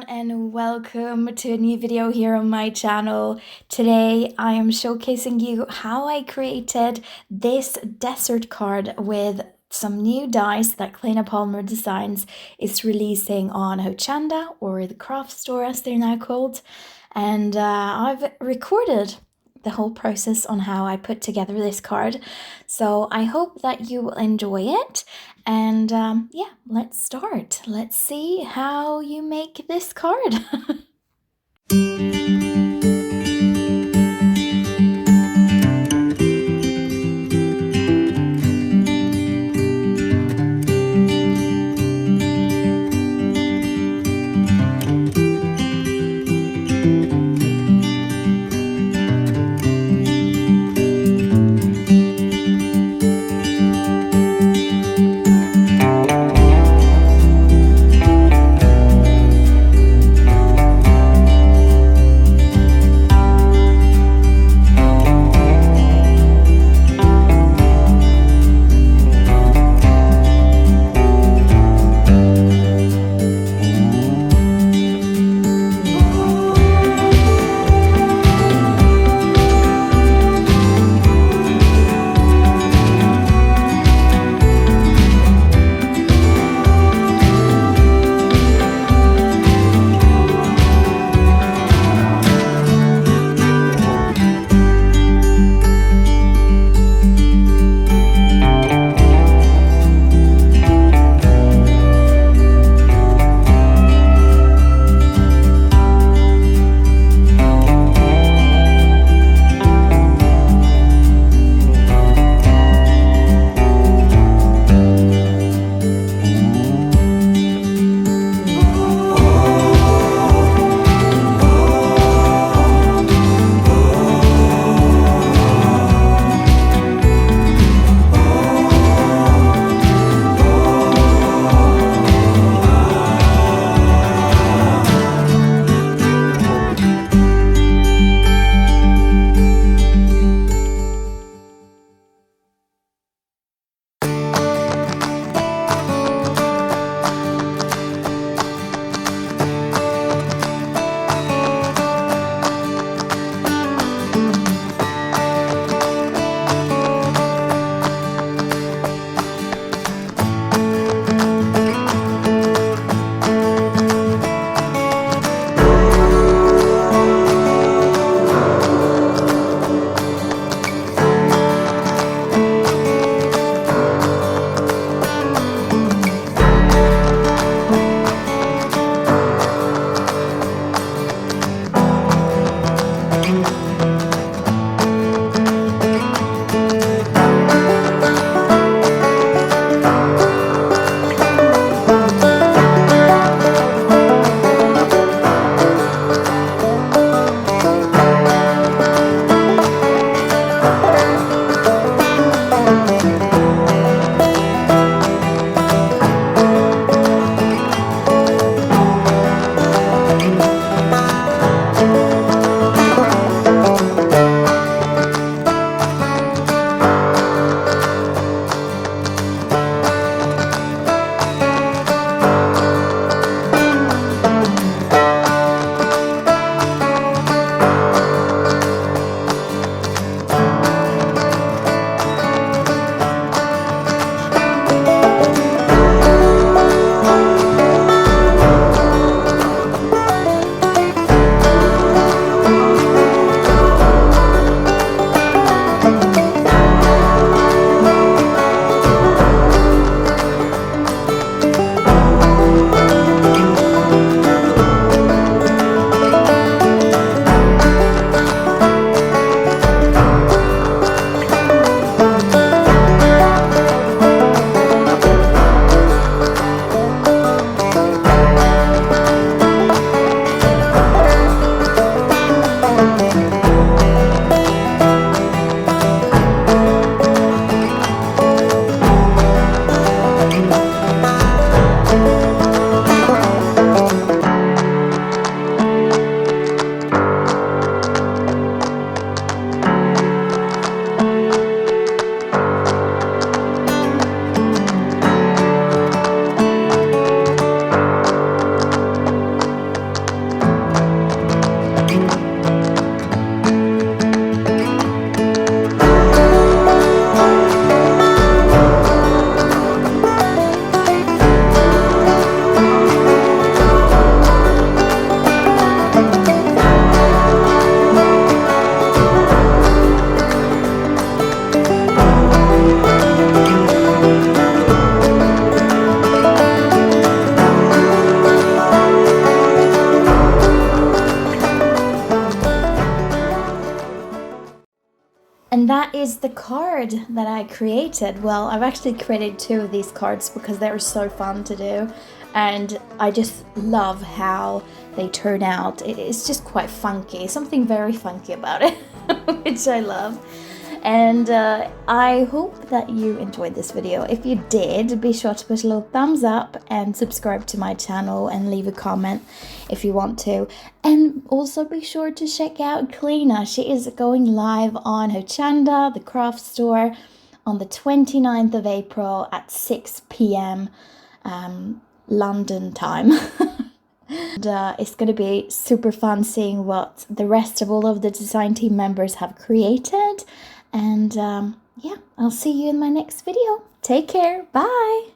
and welcome to a new video here on my channel. Today I am showcasing you how I created this desert card with some new dies that Claina Palmer Designs is releasing on Hochanda, or the craft store as they're now called. And I've recorded the whole process on how I put together this card. So I hope that you will enjoy it. And yeah, let's start. Let's see how you make this card. And that is the card that I created. Well, I've actually created 2 of these cards because they were so fun to do, and I just love how they turn out. It's just quite funky, something very funky about it, which I love. And I hope that you enjoyed this video. If you did, be sure to put a little thumbs up and subscribe to my channel and leave a comment if you want to. And also be sure to check out Claina. She is going live on Hochanda, the craft store, on the 29th of April at 6 p.m. London time. And it's going to be super fun seeing what the rest of all of the design team members have created. And yeah, I'll see you in my next video. Take care. Bye.